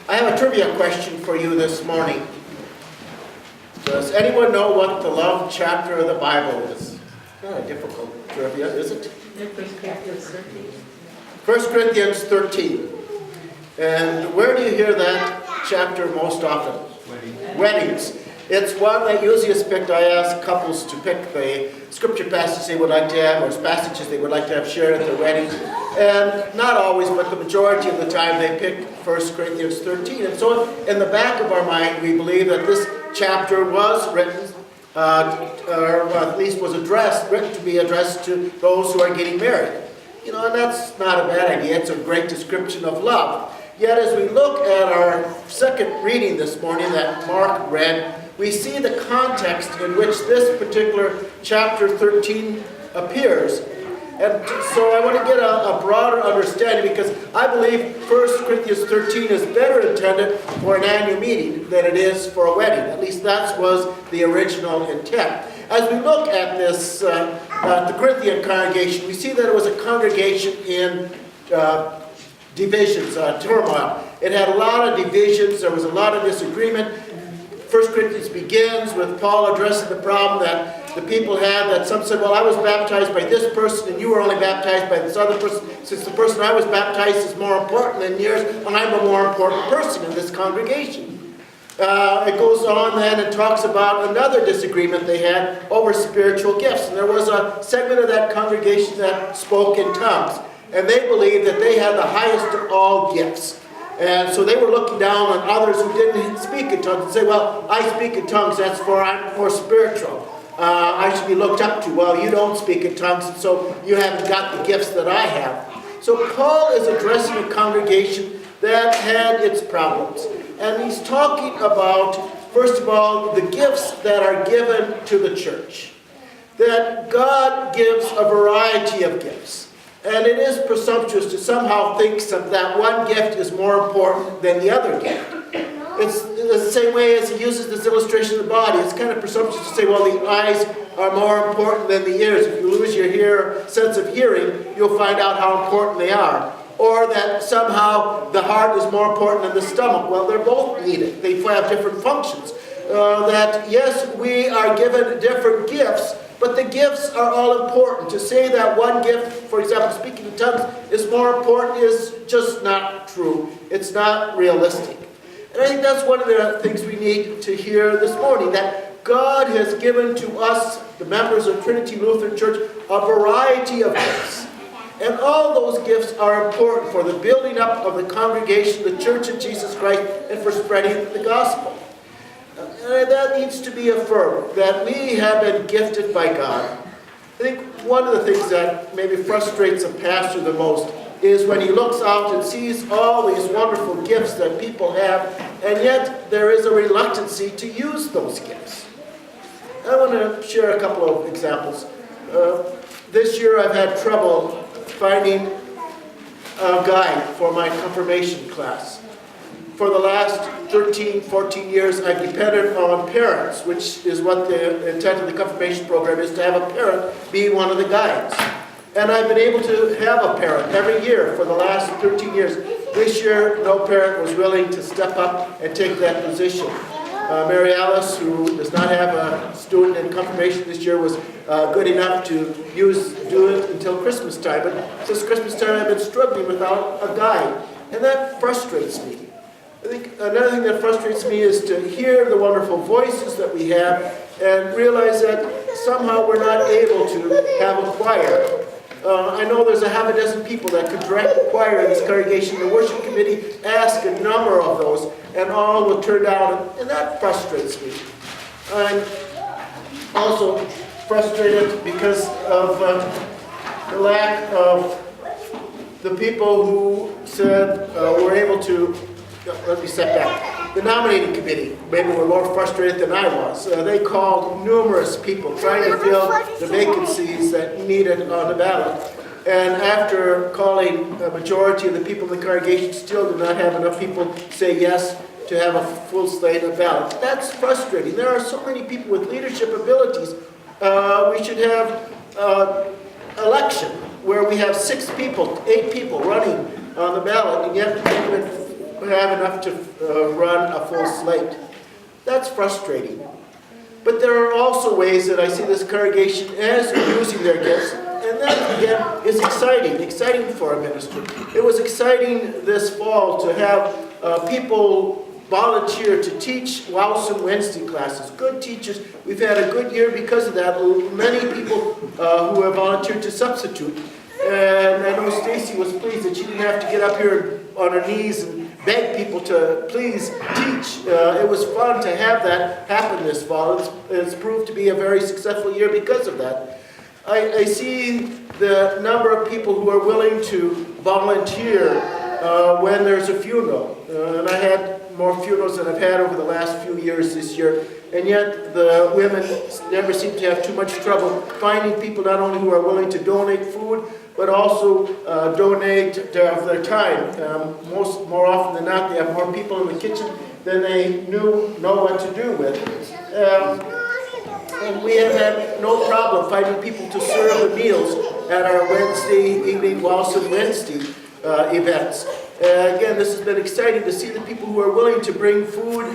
I have a trivia question for you this morning. Does anyone know what the love chapter of the Bible is? Not a difficult trivia, is it? 1 Corinthians 13. And where do you hear that chapter most often? Weddings. It's one that usually is picked. I ask couples to pick the scripture passages they would like to have, or passages they would like to have shared at their weddings. And not always, but the majority of the time they pick 1 Corinthians 13. And so in the back of our mind, we believe that this chapter was written, or at least was written to be addressed to those who are getting married. You know, and that's not a bad idea. It's a great description of love. Yet as we look at our second reading this morning that Mark read, we see the context in which this particular chapter 13 appears. And so I want to get a broader understanding, because I believe 1 Corinthians 13 is better intended for an annual meeting than it is for a wedding. At least that was the original intent. As we look at this, the Corinthian congregation, we see that it was a congregation in divisions, turmoil. It had a lot of divisions. There was a lot of disagreement. 1 Corinthians begins with Paul addressing the problem that the people had, that some said, well, I was baptized by this person and you were only baptized by this other person. Since the person I was baptized is more important than yours, I'm a more important person in this congregation. It goes on then and talks about another disagreement they had over spiritual gifts. And there was a segment of that congregation that spoke in tongues. And they believed that they had the highest of all gifts. And so they were looking down on others who didn't speak in tongues and say, well, I speak in tongues, that's for I'm more spiritual. I should be looked up to. Well, you don't speak in tongues, and so you haven't got the gifts that I have. So Paul is addressing a congregation that had its problems. And he's talking about, first of all, the gifts that are given to the church. That God gives a variety of gifts. And it is presumptuous to somehow think that one gift is more important than the other gift. It's the same way as he uses this illustration of the body. It's kind of presumptuous to say, well, the eyes are more important than the ears. If you lose your sense of hearing, you'll find out how important they are. Or that somehow the heart is more important than the stomach. Well, they're both needed. They have different functions. That, yes, we are given different gifts, but the gifts are all important. To say that one gift, for example, speaking in tongues, is more important is just not true. It's not realistic. And I think that's one of the things we need to hear this morning, that God has given to us, the members of Trinity Lutheran Church, a variety of gifts. And all those gifts are important for the building up of the congregation, the Church of Jesus Christ, and for spreading the gospel. And that needs to be affirmed, that we have been gifted by God. I think one of the things that maybe frustrates a pastor the most is when he looks out and sees all these wonderful gifts that people have, and yet there is a reluctancy to use those gifts. I want to share a couple of examples. This year I've had trouble finding a guide for my confirmation class. For the last 13, 14 years, I've depended on parents, which is what the intent of the confirmation program is, to have a parent be one of the guides. And I've been able to have a parent every year for the last 13 years. This year, no parent was willing to step up and take that position. Mary Alice, who does not have a student in confirmation this year, was good enough to do it until Christmas time. But since Christmas time, I've been struggling without a guide. And that frustrates me. I think another thing that frustrates me is to hear the wonderful voices that we have and realize that somehow we're not able to have a choir. I know there's a half a dozen people that could direct the choir in this congregation. The worship committee asked a number of those, and all were turned down, and that frustrates me. I'm also frustrated because of the lack of the people who said were able to. Let me step back. The nominating committee maybe were more frustrated than I was. They called numerous people trying to fill the vacancies that needed on the ballot. And after calling a majority of the people in the congregation still did not have enough people say yes to have a full slate of ballots. That's frustrating. There are so many people with leadership abilities. We should have election where we have 8 people running on the ballot, and yet we can't even have enough to run a full slate. That's frustrating. But there are also ways that I see this congregation as they're using their gifts, and that again is exciting for our ministry. It was exciting this fall to have people volunteer to teach Wowsome Wednesday classes. Good teachers. We've had a good year because of that. Many people who have volunteered to substitute. And I know Stacy was pleased that she didn't have to get up here on her knees and beg people to please teach. It was fun to have that happen this fall. It's proved to be a very successful year because of that. I see the number of people who are willing to volunteer when there's a funeral. And I had more funerals than I've had over the last few years this year. And yet the women never seem to have too much trouble finding people not only who are willing to donate food, but also donate of their time. More often than not, they have more people in the kitchen than they know what to do with. And we have had no problem finding people to serve the meals at our Wednesday evening, Wowsome Wednesday events. Again, this has been exciting to see the people who are willing to bring food,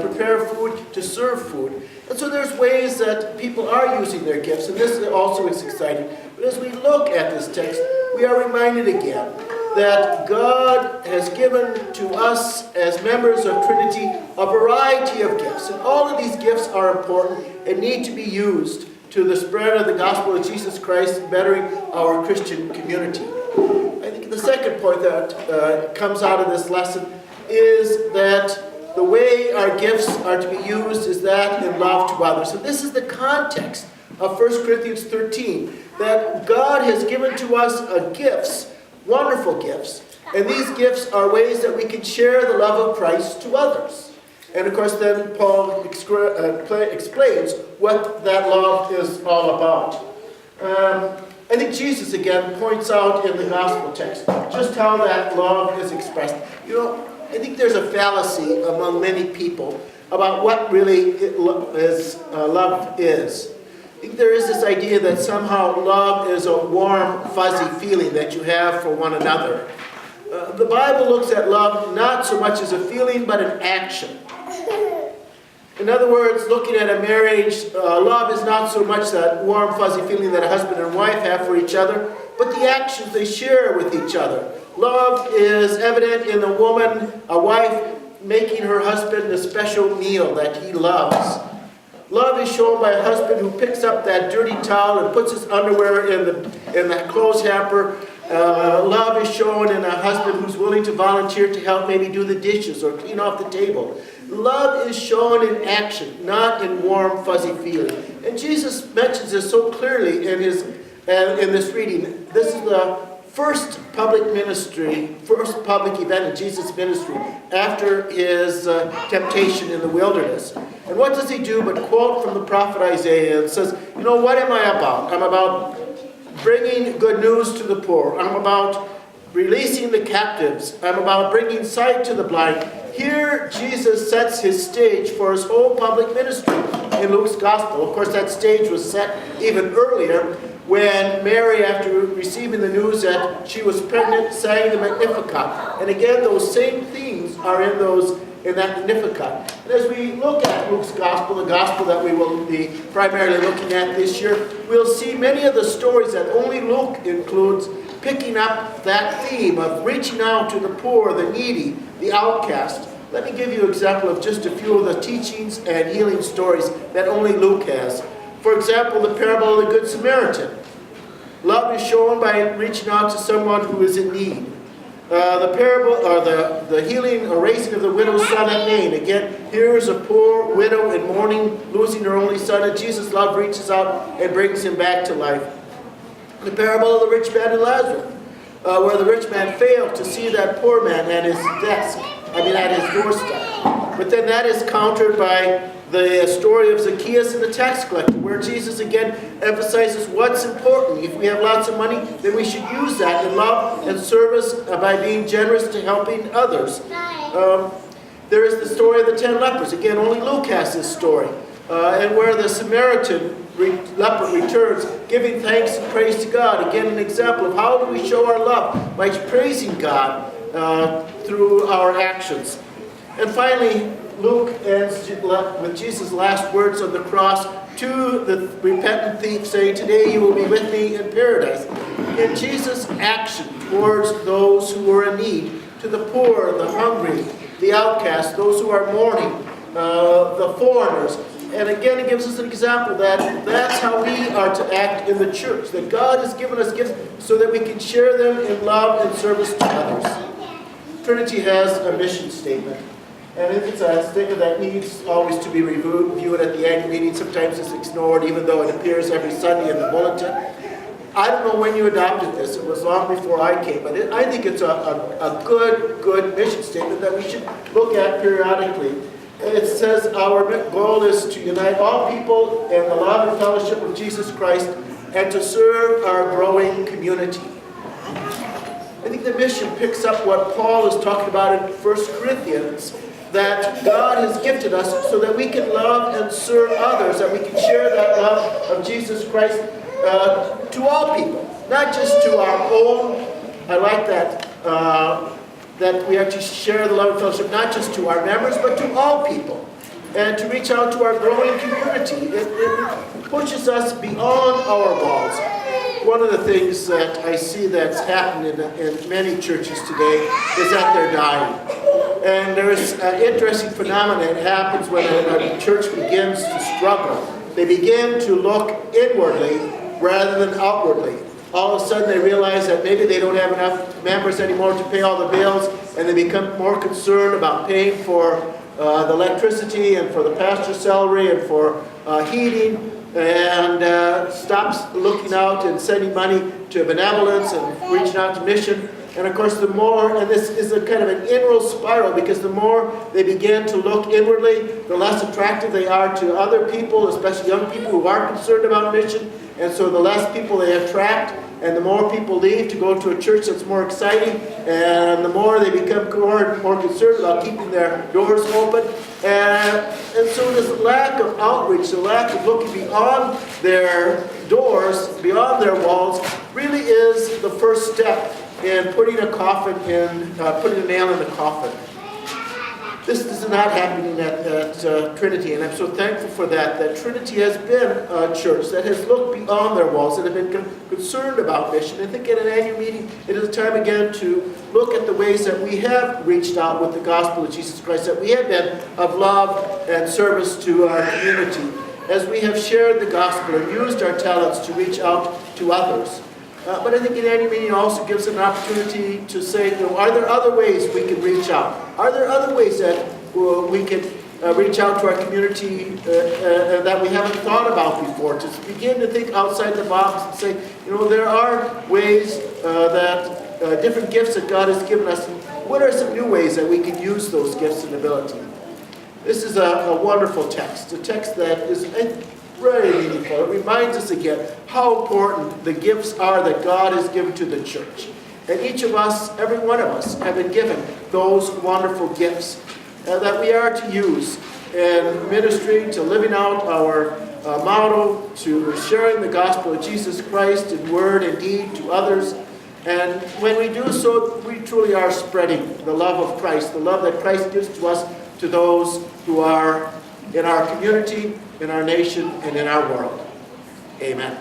prepare food, to serve food. And so there's ways that people are using their gifts, and this also is exciting. But as we look at this text, we are reminded again that God has given to us as members of Trinity a variety of gifts. And all of these gifts are important and need to be used to the spread of the gospel of Jesus Christ, bettering our Christian community. I think the second point that comes out of this lesson is that the way our gifts are to be used is that in love to others. And this is the context of 1 Corinthians 13, that God has given to us gifts, wonderful gifts. And these gifts are ways that we can share the love of Christ to others. And of course then Paul explains what that love is all about. I think Jesus again points out in the gospel text just how that love is expressed. You know, I think there's a fallacy among many people about what really love is. I think there is this idea that somehow love is a warm, fuzzy feeling that you have for one another. The Bible looks at love not so much as a feeling, but an action. In other words, looking at a marriage, love is not so much that warm, fuzzy feeling that a husband and wife have for each other, but the actions they share with each other. Love is evident in a woman, a wife, making her husband a special meal that he loves. Love is shown by a husband who picks up that dirty towel and puts his underwear in the clothes hamper. Love is shown in a husband who's willing to volunteer to help maybe do the dishes or clean off the table. Love is shown in action, not in warm, fuzzy feeling. And Jesus mentions this so clearly in this reading. This is the first public event in Jesus' ministry after his temptation in the wilderness. And what does he do but quote from the prophet Isaiah and says, you know, what am I about? I'm about bringing good news to the poor. I'm about releasing the captives. I'm about bringing sight to the blind. Here, Jesus sets his stage for his whole public ministry in Luke's gospel. Of course, that stage was set even earlier when Mary, after receiving the news that she was pregnant, sang the Magnificat. And again, those same themes are in that Magnificat. And as we look at Luke's gospel, the gospel that we will be primarily looking at this year, we'll see many of the stories that only Luke includes picking up that theme of reaching out to the poor, the needy, the outcast. Let me give you an example of just a few of the teachings and healing stories that only Luke has. For example, the parable of the Good Samaritan. Love is shown by reaching out to someone who is in need. The parable, or the healing or raising of the widow's son at Nain. Again, here is a poor widow in mourning, losing her only son, and Jesus' love reaches out and brings him back to life. The parable of the rich man and Lazarus, where the rich man failed to see that poor man at his doorstep. But then that is countered by the story of Zacchaeus and the tax collector, where Jesus again emphasizes what's important. If we have lots of money, then we should use that in love and service by being generous to helping others. There is the story of the 10 lepers. Again, only Luke has this story. And where the Samaritan leper returns, giving thanks and praise to God. Again, an example of how do we show our love? By praising God through our actions. And finally, Luke ends with Jesus' last words on the cross to the repentant thief, saying, "Today you will be with me in paradise." In Jesus' action towards those who were in need, to the poor, the hungry, the outcast, those who are mourning, the foreigners. And again, it gives us an example that that's how we are to act in the church, that God has given us gifts so that we can share them in love and service to others. Trinity has a mission statement. And it's a statement that needs always to be reviewed at the annual meeting. Sometimes it's ignored, even though it appears every Sunday in the bulletin. I don't know when you adopted this. It was long before I came. But I think it's a good mission statement that we should look at periodically. It says our goal is to unite all people in the love and fellowship of Jesus Christ and to serve our growing community. I think the mission picks up what Paul is talking about in 1 Corinthians, that God has gifted us so that we can love and serve others, that we can share that love of Jesus Christ to all people, not just to our own. I like that, that we are to share the love and fellowship not just to our members, but to all people, and to reach out to our growing community. It pushes us beyond our walls. One of the things that I see that's happened in many churches today is that they're dying. And there's an interesting phenomenon that happens when a church begins to struggle. They begin to look inwardly rather than outwardly. All of a sudden they realize that maybe they don't have enough members anymore to pay all the bills, and they become more concerned about paying for the electricity and for the pastor's salary and for heating, and stops looking out and sending money to benevolence and reaching out to mission. And of course, the more, and this is a kind of an inward spiral, because the more they begin to look inwardly, the less attractive they are to other people, especially young people who are concerned about mission. And so the less people they attract, and the more people leave to go to a church that's more exciting, and the more they become more concerned about keeping their doors open. And so this lack of outreach, the lack of looking beyond their doors, beyond their walls, really is the first step in putting a nail in the coffin. This is not happening at Trinity, and I'm so thankful for that Trinity has been a church that has looked beyond their walls, that have been concerned about mission. I think at an annual meeting, it is time again to look at the ways that we have reached out with the gospel of Jesus Christ, that we have been of love and service to our community, as we have shared the gospel and used our talents to reach out to others. But I think an annual meeting also gives an opportunity to say, are there other ways we can reach out? Are there other ways that we can reach out to our community that we haven't thought about before? To begin to think outside the box and say, there are ways that different gifts that God has given us. What are some new ways that we can use those gifts and ability? This is a wonderful text, a text that is very meaningful. It reminds us again how important the gifts are that God has given to the church. And each of us, every one of us, have been given those wonderful gifts that we are to use in ministry, to living out our motto, to sharing the gospel of Jesus Christ in word and deed to others. And when we do so, we truly are spreading the love of Christ, the love that Christ gives to us, to those who are in our community, in our nation, and in our world. Amen.